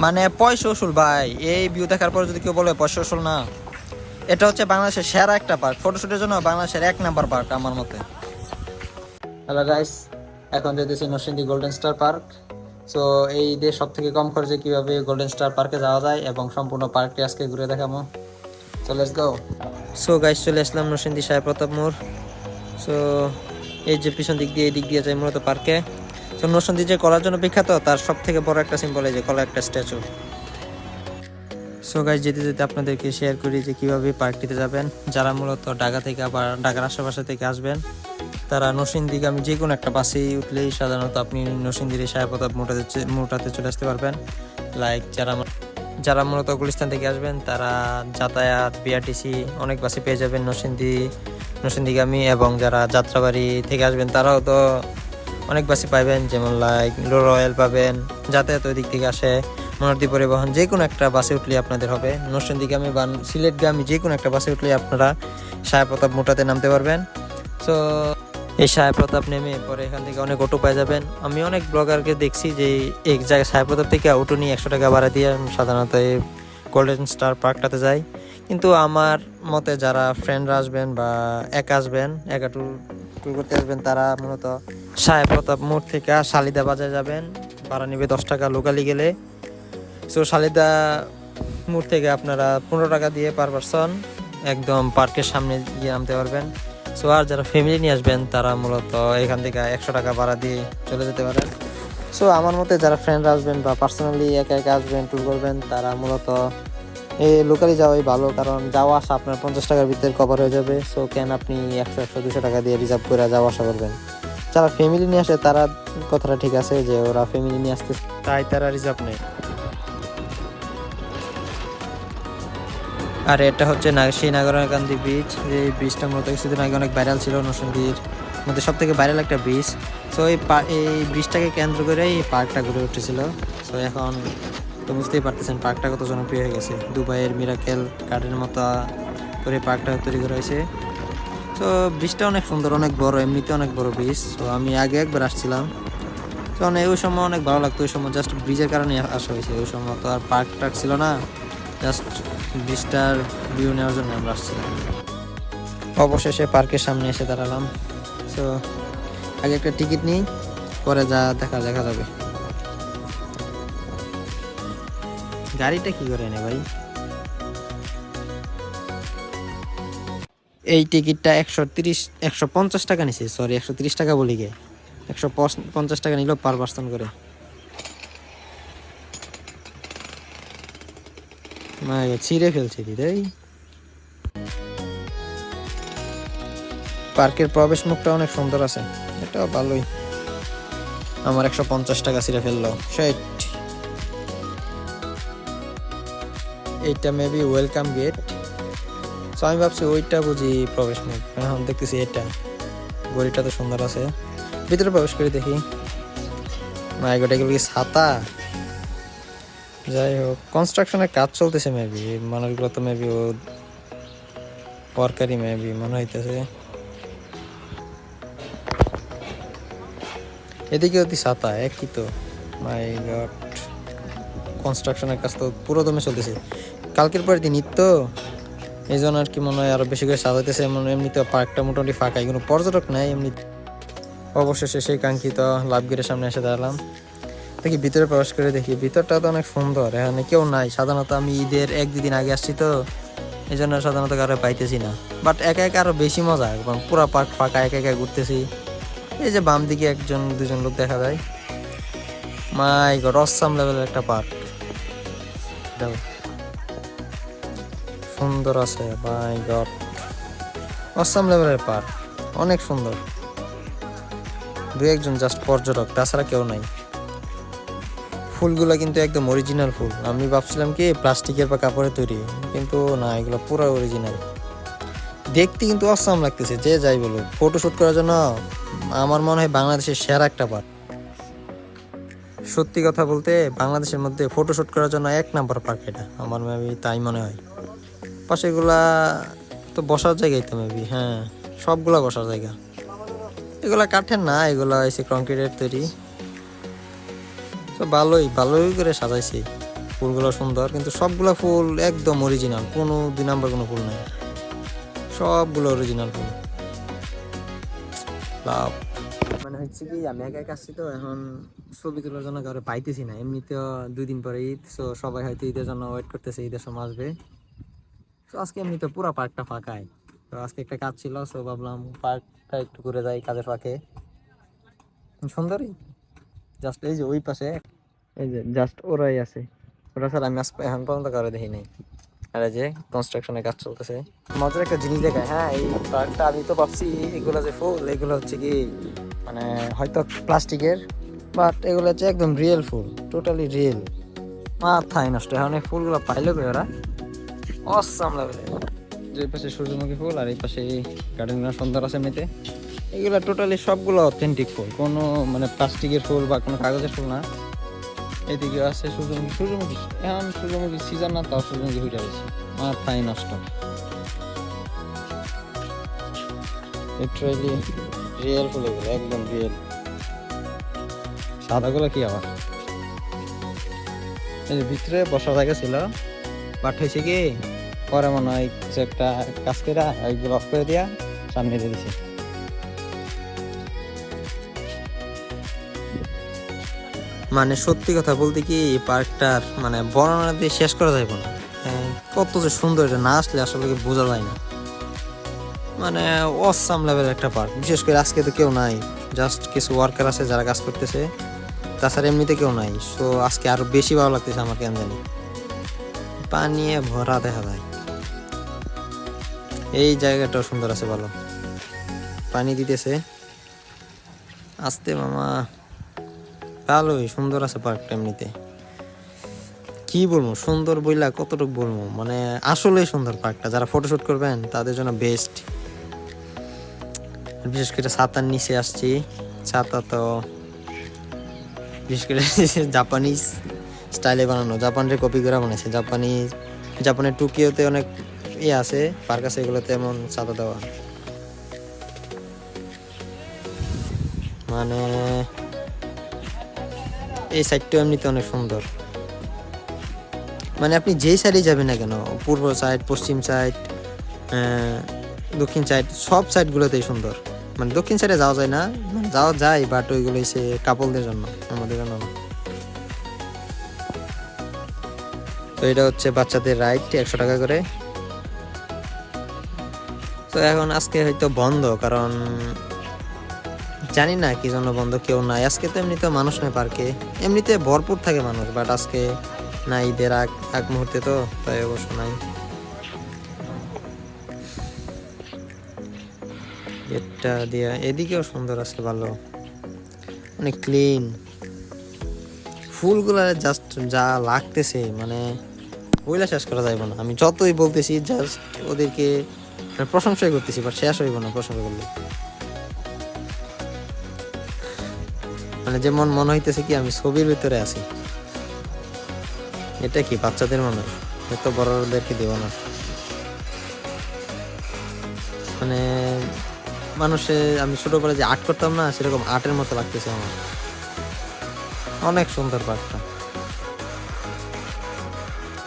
মানে পয়সা উসুল ভাই, এই ভিউ দেখার পর যদি কেউ বলে পয়সা উসুল না, এটা হচ্ছে বাংলাদেশের সেরা একটা পার্ক। ফটোশুটের জন্য বাংলাদেশের 1 নাম্বার পার্ক আমার মতে। হ্যালো গাইস, এখন যেতেছি Narsingdi golden star park. So এই দেশ সব থেকে কম খরচে কিভাবে গোল্ডেন স্টার পার্কে যাওয়া যায় এবং সম্পূর্ণ পার্কটি আজকে ঘুরে দেখাবো। So let's go. So guys, চলে আসলাম নরসিংদী সাহেব প্রতাপ মোড়। সো এই যে পিছন দিক দিয়ে, এই দিক দিয়ে যায় মূলত পার্কে। সো নরসিংদী যে কলার জন্য বিখ্যাত, তার সব থেকে বড় একটা সিম্বল এই যে কলা একটা স্ট্যাচু। সো গাইস, যেতে যেতে আপনাদেরকে শেয়ার করি যে কীভাবে পার্কটিতে যাবেন। যারা মূলত ঢাকা থেকে আবার ঢাকার আশেপাশে থেকে আসবেন, তারা নরসিংদীগামী যে কোনো একটা বাসেই উঠলেই সাধারণত আপনি নরসিংদীর সাহেব প্রতাপ মোড়টাতে চলে আসতে পারবেন। লাইক যারা মূলত গুলিস্তান থেকে আসবেন, তারা যাতায়াত বিআরটিসি অনেক বাসে পেয়ে যাবেন নরসিংদীগামী, এবং যারা যাত্রাবাড়ি থেকে আসবেন তারাও তো অনেক বাসে পাবেন, যেমন লাইক রয়্যাল পাবেন। যাতায়াত ওই দিক থেকে আসে মনোরদি পরিবহন, যে কোনো একটা বাসে উঠলে আপনাদের হবে। নরসিংদীগামী বা সিলেটগামী যে কোনো একটা বাসে উঠলে আপনারা সাহেব প্রতাপ মোড়টাতে নামতে পারবেন। সো এই সাহেব প্রতাপ নেমে পরে এখান থেকে অনেক অটো পেয়ে যাবেন। আমি অনেক ব্লগারকে দেখছি যে এক জায়গায় সাহেব প্রতাপ থেকে অটো নিয়ে 100 টাকা ভাড়া দিয়ে সাধারণত এই গোল্ডেন স্টার পার্কটাতে যায়। কিন্তু আমার মতে যারা ফ্রেন্ডরা আসবেন বা একা আসবেন, একা ট্যুর করতে আসবেন, তারা মূলত সাহেব প্রতাপ মোড় থেকে শালিদা বাজারে যাবেন। ভাড়া নেবে 10 টাকা লোকালি গেলে। সো শালিদা মোড় থেকে আপনারা 15 টাকা দিয়ে পার পারসন একদম পার্কের সামনে গিয়ে নামতে পারবেন। সো আর যারা ফ্যামিলি নিয়ে আসবেন, তারা মূলত এখান থেকে 100 টাকা ভাড়া দিয়ে চলে যেতে পারেন। সো আমার মতে যারা ফ্রেন্ডরা আসবেন বা পার্সোনালি একা একা আসবেন, ট্যুর করবেন, তারা মূলত এই লোকালি যাওয়াই ভালো, কারণ যাওয়া আসা আপনার 50 টাকার ভিতরে কভার হয়ে যাবে। সো কেন আপনি 100-200 টাকা দিয়ে রিজার্ভ করে যাওয়া আসা করবেন। যারা ফ্যামিলি নিয়ে আসে, তারা কথাটা ঠিক আছে যে ওরা ফ্যামিলি নিয়ে আসতে, তাই তারা রিজার্ভ নেই। আর এটা হচ্ছে সেই নাগরকান্দি ব্রিজ। এই ব্রিজটা মূলত কিছুদিন আগে অনেক ভাইরাল ছিল, নরসিংদীর মধ্যে সব থেকে ভাইরাল একটা ব্রিজ। সো এই ব্রিজটাকে কেন্দ্র করে এই পার্কটা গড়ে উঠেছিল। সো এখন তো বুঝতেই পারতেছেন পার্কটা কত জনপ্রিয় হয়ে গেছে। দুবাইয়ের মিরাকেল গার্ডেনের মতো করে পার্কটা তৈরি করা হয়েছে। তো ব্রিজটা অনেক সুন্দর, অনেক বড়, এমনিতে অনেক বড় ব্রিজ। তো আমি আগে একবার আসছিলাম, তো ওই সময় অনেক ভালো লাগতো। ওই সময় জাস্ট ব্রিজের কারণে আসা হয়েছে। ওই সময় তো আর পার্ক টার্ক ছিল না, জাস্ট ব্রিজটার ভিউ নেওয়ার জন্য আমরা আসছিলাম। অবশেষে পার্কের সামনে এসে দাঁড়ালাম। সো আগে একটা টিকিট নিই, পরে যা দেখা যাবে। গাড়িটা কি করে এনে ভাই? এই টিকিটটা 150 টাকা নিছে। সরি, 130 টাকা বলি গে, 150 টাকা নিল পার পার্সন করে। ছিঁড়ে ফেলছে দিদাই। পার্কের প্রবেশ মুখটা অনেক সুন্দর আছে, এটাও ভালোই। আমার 150 টাকা ছিঁড়ে ফেললো। এইটা মেবি ওয়েলকাম গেট। সো আমি ভাবছি ওইটা বুঝি প্রবেশ মুখ, এখন দেখতেছি এটা। গড়িটা তো সুন্দর আছে, ভিতরে প্রবেশ করে দেখি। মাইগোটা এগুলো কি ছাতা? যাই হোক, কনস্ট্রাকশনের কাজ চলতেছে মেবি। মানুষগুলো তো মেবি ও ওয়ার্কারই মেবি মনে হইতেছে। এদিকে অতি ছাতা একই তো। মাই গড, কনস্ট্রাকশনের কাজ তো পুরো দমে চলতেছে। কালকের পরের দিন ঈদ তো, এই জন্য আর কি মনে হয় আরো বেশি করে সাজাইতেছে। এমনিতে পার্কটা মোটামুটি ফাঁকাই, কোনো পর্যটক নাই এমনি। অবশেষে সেই কাঙ্ক্ষিত লাভ গেটের সামনে এসে দাঁড়ালাম। দেখি ভিতরে প্রবেশ করে দেখি, ভিতরটা তো অনেক সুন্দর। এখানে কেউ নাই। সাধারণত আমি ঈদের 1-2 দিন আগে আসছি তো, এই জন্য সাধারণত কারো পাইতেছি না। বাট একা একা আরো বেশি মজা, এবং পুরা পার্ক ফাঁকা, একা একা ঘুরতেছি। এই যে বাম দিকে 1-2 জন লোক দেখা যায়। মাই গড, অসাম লেভেলের একটা পার্ক, সুন্দর আছে। মাই গড, অসাম লেভেলের পার্ক, অনেক সুন্দর। 2-1 জন জাস্ট পর্যটক, তাছাড়া কেউ নাই। ফুলগুলো কিন্তু একদম অরিজিনাল ফুল। আমি ভাবছিলাম কি প্লাস্টিকের বা কাপড়ের তৈরি, কিন্তু না, এগুলো পুরো অরিজিনাল। দেখতে কিন্তু অসাম লাগতেছে, যে যাই বলো। ফটোশুট করার জন্য আমার মনে হয় বাংলাদেশের সেরা একটা পার্ক। সত্যি কথা বলতে বাংলাদেশের মধ্যে ফটোশুট করার জন্য 1 নাম্বার পার্ক এটা, আমার মেবি তাই মনে হয়। পাশে এগুলা তো বসার জায়গাই তো মেবি, হ্যাঁ সবগুলা বসার জায়গা। এগুলা কাঠের না, এগুলা হয়েছে কংক্রিটের তৈরি। তো ভালোই করে সাজাইছি। ফুলগুলো সুন্দর, কিন্তু সবগুলো ফুল একদম অরিজিনাল, কোনো 2 নম্বর কোনো ফুল নাই, সবগুলো অরিজিনাল ফুল। লাভ মানে হচ্ছে কি আমি একা একা আসছি তো, এখন ছবি তোলার জন্য কারো পাইতেছি না। এমনিতেও 2 দিন পরে ঈদ, তো সবাই হয়তো ঈদের জন্য ওয়েট করতেছে, ঈদের সময় আসবে। তো আজকে এমনিতে পুরো পার্কটা ফাঁকাই, তো আজকে একটা কাজ ছিল, তো ভাবলাম পার্কটা একটু ঘুরে যাই কাজের ফাঁকে। সুন্দরই, জাস্ট এই যে ওই পাশে, এই যে জাস্ট ওরাই আছে, ওরা স্যার আমি এখন পর্যন্ত কারো দেখি নাই। আর এই যে কনস্ট্রাকশনের কাজ চলতেছে। মজার একটা জিনিস দেখায়, হ্যাঁ এই পার্কটা আমি তো ভাবছি এগুলো যে ফুল এগুলো হচ্ছে কি মানে হয়তো প্লাস্টিকের, বাট এগুলো হচ্ছে একদম রিয়েল ফুল, টোটালি রিয়েল। মাথায় নষ্ট, এখন এই ফুলগুলো পাইলো কই ওরা, অসাম লেভেলের। যে পাশে সূর্যমুখী ফুল আর এই পাশে গার্ডেনগুলো সুন্দর আছে এমনিতে। এগুলো টোটালি সবগুলো অথেন্টিক ফুল, কোনো মানে প্লাস্টিকের ফুল বা কোনো কাগজের ফুল না। এদিকে আছে সূর্যমুখী এখন সূর্যমুখী সিজন না, তাও সূর্যমুখী হয়ে যাচ্ছে, মাথায় নষ্ট। লিটারালি রিয়েল ফুল এগুলো, একদম রিয়েল। সাদাগুলো কি আবার এই যে ভিতরে বসার জায়গা ছিল, বাট হয়েছে কি পরে মনে হয় কিছু একটা কাজ করে ওইগুলো অফ করে দিয়া সামনে দিয়ে দিছে। মানে সত্যি কথা বলতে কি এই পার্কটার মানে বর্ণনা দিয়ে শেষ করা যাবে না, কত যে সুন্দর, এটা না আসলে আসলে বোঝা যায় না। মানে অসাম লেভেলের একটা পার্ক, বিশেষ করে আজকে তো কেউ নাই, জাস্ট কিছু ওয়ার্কার আছে যারা কাজ করতেছে, তাছাড়া এমনিতে কেউ নাই। সো আজকে আরো বেশি ভালো লাগতেছে আমার, কেন জানি পানি ভরা দেখা যায়। এই জায়গাটাও সুন্দর আছে, ভালো পানি দিতেছে আস্তে মামা, ভালোই সুন্দর আছে পার্কটা এমনিতে। কি বলবো সুন্দর বইলা কতটুকু বলবো, মানে আসলেই সুন্দর পার্কটা। যারা ফটোশুট করবেন তাদের জন্য বেস্ট। বিশেষ করে ছাতার নিচে আসছি, ছাতা তো বিশেষ করে জাপানিজ স্টাইলে বানানো, জাপানের কপি করে বানাইছে। জাপানের টোকিওতে অনেক ইয়ে আছে পার্ক আছে, এগুলোতে এমন ছাতা দেওয়া। মানে এই সাইডটা এমনিতে অনেক সুন্দর, মানে আপনি যেই সাইডে যাবেন না কেন, পূর্ব সাইড, পশ্চিম সাইড, দক্ষিণ সাইড, সব সাইডগুলোতেই সুন্দর। মানে দক্ষিণ সাইডে যাওয়া যায় না, মানে যাওয়া যায় বাট ওইগুলো হচ্ছে কাপলদের জন্য, আমাদের জন্য না। তো এটা হচ্ছে বাচ্চাদের রাইড, 100 টাকা করে। তো এখন আজকে হয়তো বন্ধ, কারণ জানি না কি জন্য বন্ধ, কেউ নাই আজকে। তো এমনিতে মানুষ নেই পার্কে, এমনিতে ভরপুর থাকে মানুষ, বাট আজকে না, ঈদের আগ মুহূর্তে তো, তাই অবশ্য নাই। এটা দিয়া এদিকেও সুন্দর আছে, ভালো অনেক ক্লিন। ফুলগুলা জাস্ট যা লাগতেছে, মানে বইলা শেষ করা যাবে না। আমি যতই বলতেছি জাস্ট ওদেরকে প্রশংসাই করতেছি, বাট শেষ হইব না প্রশংসা করলে। মানে যেমন মনে হইতেছে কি আমি ছবির ভিতরে আছি। এটা কি বাচ্চাদের মনে হয়, এত বড়দেরকে দেব না। মানে মানুষে আমি ছোটবেলায় যে আর্ট করতাম না, সেরকম আর্টের মতো লাগতেছে আমার। অনেক সুন্দর পার্কটা,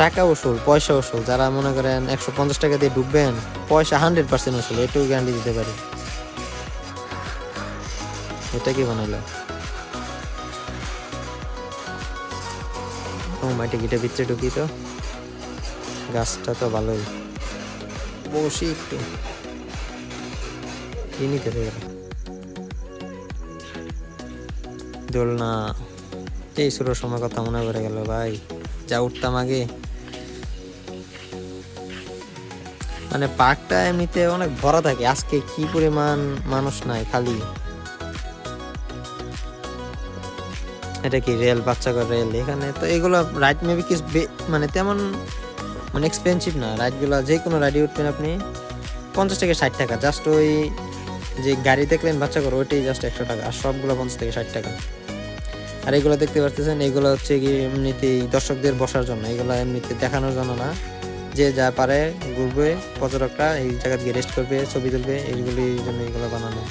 টাকা উসুল, পয়সা উসুল। যারা মনে করেন 150 টাকা দিয়ে ঢুকবেন, পয়সা 100% উসুল, এটুকু গ্যারান্টি দিতে পারি। এটা কি বানাইলো, ও মাটি গিটা ভিতরে ঢুকি, তো গাছটা তো ভালোই, বসি একটু কি নিতে গেল। দোলনা, এই শুরুর সময় কথা মনে পড়ে গেল ভাই, যা উঠতাম আগে। মানে পার্কটা এমনিতে অনেক ভরা থাকে, আজকে কি পরিমাণ মানুষ নাই, খালি। এটা কি রেল, বাচ্চাকার রেল এখানে। তো এগুলো রাইড মেবি কিছু মানে তেমন মানে এক্সপেন্সিভ না রাইডগুলো। যে কোনো রাইডে উঠবেন আপনি 50 থেকে 60 টাকা, জাস্ট ওই যে গাড়ি দেখলেন বাচ্চা করে, ওইটাই জাস্ট 100 টাকা, আর সবগুলো 50 থেকে 60 টাকা। আর এগুলো দেখতে পারতেছেন, এগুলো হচ্ছে কি এমনিতেই দর্শকদের বসার জন্য, এগুলো এমনিতে দেখানোর জন্য না। যে যা পারে ঘুরবে, পর্যটকরা এই জায়গা গিয়ে রেস্ট করবে, ছবি তুলবে, এইগুলির জন্য এগুলো বানানো।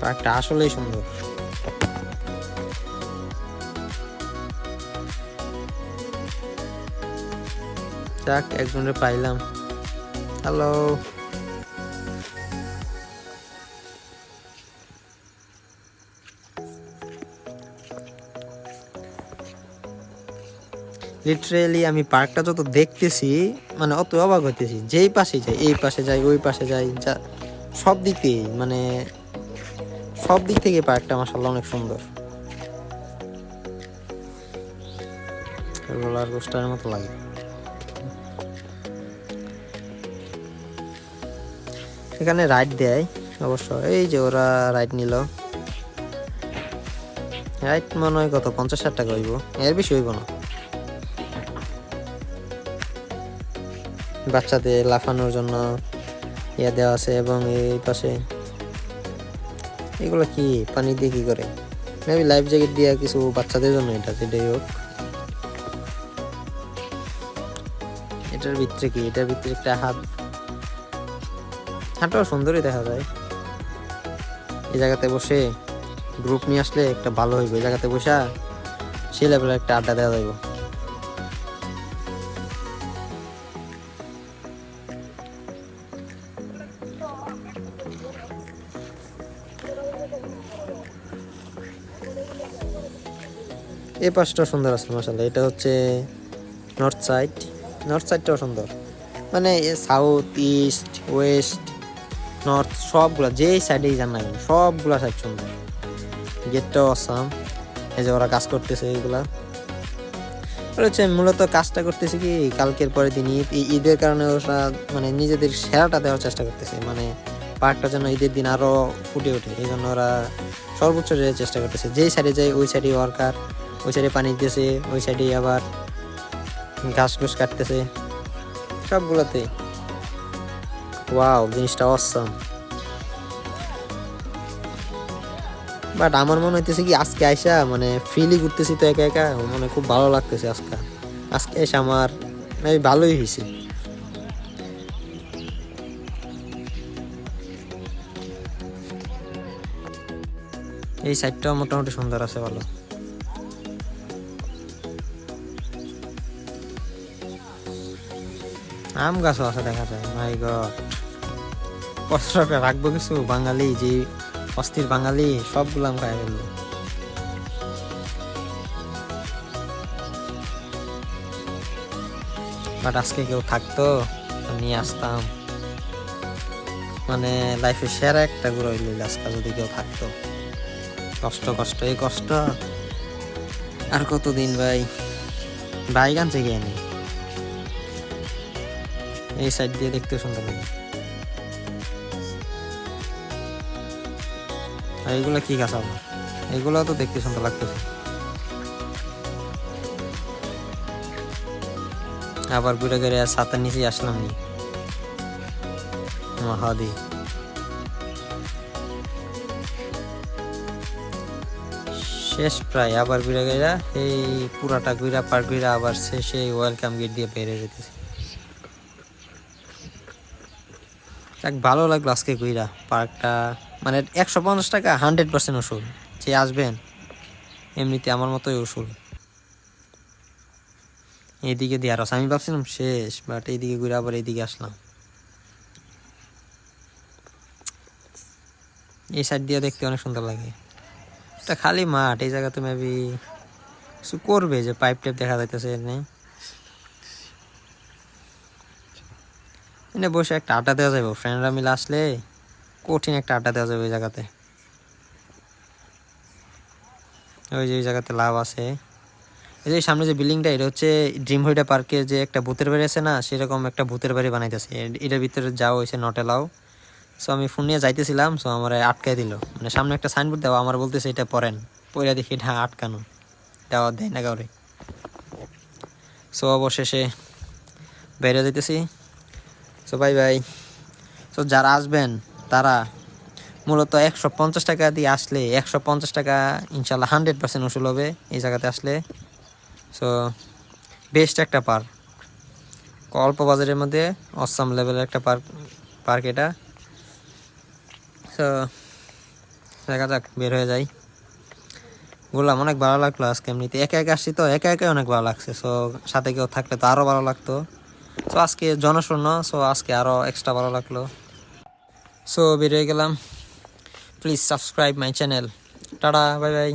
পার্কটা আসলেই সুন্দর। যাক, একজনের পাইলাম। হ্যালো। লিটারেলি আমি পার্কটা যত দেখতেছি মানে অত অবাক হইতেছি, যেই পাশে যাই, এই পাশে যাই, ওই পাশে যাই, যা সব দিক থেকে মানে সব দিক থেকে পার্কটা মাশাআল্লাহ অনেক সুন্দর। রোলার কোস্টারের মতো লাগে। এখানে রাইড দেয় অবশ্য, এই যে ওরা রাইড নিল। রাইড মনে হয় কত 50-60 টাকা হইব, এর বেশি হইব না। বাচ্চাদের লাফানোর জন্য ইয়ে দেওয়া আছে, এবং এই পাশে এগুলো কি পানি দিয়ে কি করে, মেবি লাইফ জ্যাকেট দিয়ে কিছু বাচ্চাদের জন্য, এটা যেটাই হোক। এটার ভিতরে কি, এটার ভিতরে একটা হাঁটাও সুন্দরই দেখা যায়। এই জায়গাতে বসে গ্রুপ নিয়ে আসলে একটা ভালো হইবে, এই জায়গাতে বসা সেই লেভেলের একটা আড্ডা দেওয়া যাইব। এই পাশটা সুন্দর আছে মাশাআল্লাহ। এটা হচ্ছে নর্থ সাইড, নর্থ সাইডটাও সুন্দর, মানে সাউথ, ইস্ট, ওয়েস্ট, নর্থ সবগুলা যেই সাইডেই যান না কেন সবগুলা সাইড সুন্দর। গেটটাও আসাম। এই যে ওরা কাজ করতেছে, এইগুলা হচ্ছে মূলত কাজটা করতেছে কি কালকের পরের দিন ঈদ, ঈদের কারণে ওরা মানে নিজেদের সেরাটা দেওয়ার চেষ্টা করতেছে, মানে পার্কটা যেন ঈদের দিন আরো ফুটে ওঠে, এই জন্য ওরা সর্বোচ্চ দেওয়ার চেষ্টা করতেছে। যেই সাইডে যায় ওই সাইডে ওয়ার্কার, ওই সাইডে পানি দিতেছে, ওই সাইডে আবার ঘাস ঘুষ কাটতেছে, সবগুলোতে। ওয়াও, জিনিসটা অসাম। বাট আমার মনে হইতেছে কি আজকে আইসা মানে ফ্রিলি ঘুরতেছি তো একা একা, মানে খুব ভালো লাগতেছে আজকে এসে আমার ভালোই হয়েছে। এই সাইডটাও মোটামুটি সুন্দর আছে, ভালো। আম গাছও আছে দেখা যায়। মাই গড, কত টাকা রাখবো কিছু, বাঙালি যে অস্থির বাঙালি সবগুলো আম খাই ফেললো। বাট আজকে কেউ থাকতো নিয়ে আসতাম, মানে লাইফে সেরা একটা ঘুরে হইল আজকে যদি কেউ থাকতো। কষ্ট এই কষ্ট আর কতদিন ভাই। বাইগান থেকে এনে এই সাইড দিয়ে দেখতে সুন্দর লাগে। আর এগুলো কি গাছ আমার, এগুলো তো দেখতে সুন্দর লাগতেছে। আবার ঘুরে ঘুরে ছাতার নিচে আসলাম নি মহাদি। শেষ প্রায়, আবার ঘুরে ঘুরা এই পুরাটা ঘুরা পার ঘুরা আবার শেষে ওয়েলকাম গেট দিয়ে বের হয়ে যেতেছে। ভালো লাগলো আজকে ঘুরা পার্কটা, মানে 150 টাকা 100% উসুল। যে আসবেন এমনিতে আমার মতোই উসুল। এইদিকে দিয়ে আরো আমি ভাবছিলাম শেষ, বাট এইদিকে ঘুরে আবার এইদিকে আসলাম। এই সাইড দিয়ে দেখতে অনেক সুন্দর লাগে। এটা খালি মাঠ, এই জায়গাতে মেবি কিছু করবে, যে পাইপ টাইপ দেখা যাইতেছে এনে বসে একটা আড্ডা দেওয়া যাবে, ফ্রেন্ডরা মিলে আসলে কঠিন একটা আড্ডা দেওয়া যাবে ওই জায়গাতে। ওই যে ওই জায়গাতে লাভ আছে। এই যে সামনে যে বিল্ডিংটা, এটা হচ্ছে ড্রিম হলিডে পার্কের যে একটা ভূতের বাড়ি আছে না, সেরকম একটা ভূতের বাড়ি বানাইতেছে। এটার ভিতরে যাওয়া হয়েছে নট এলাও। সো আমি ফোন নিয়ে যাইতেছিলাম, সো আমার আটকাই দিল, মানে সামনে একটা সাইনবোর্ড দেওয়া, আমার বলতেছে এটা পড়েন, পড়ে দেখি এটা আটকানো, দেওয়া দেয় না কাউরে। সো অবশেষে বেরিয়ে যেতেছি। So bye bye. সো যারা আসবেন তারা মূলত 150 টাকা দিয়ে আসলে 150 টাকা ইনশাল্লাহ 100% উসুল হবে এই জায়গাতে আসলে। সো বেস্ট একটা পার্ক, অল্প বাজারের মধ্যে অসাম লেভেলের একটা পার্ক এটা। সো দেখা যাক, বের হয়ে যাই। ঘুরলাম, অনেক ভালো লাগলো আজকে। এমনিতে একা একা আসছি তো, একা একাই অনেক ভালো লাগছে। সো সাথে কেউ থাকলে তো আরও ভালো লাগতো। সো আজকে জনশূন্য, সো আজকে আরও এক্সট্রা ভালো লাগলো। সো বেরিয়ে গেলাম। Please subscribe my channel. Tata, bye bye.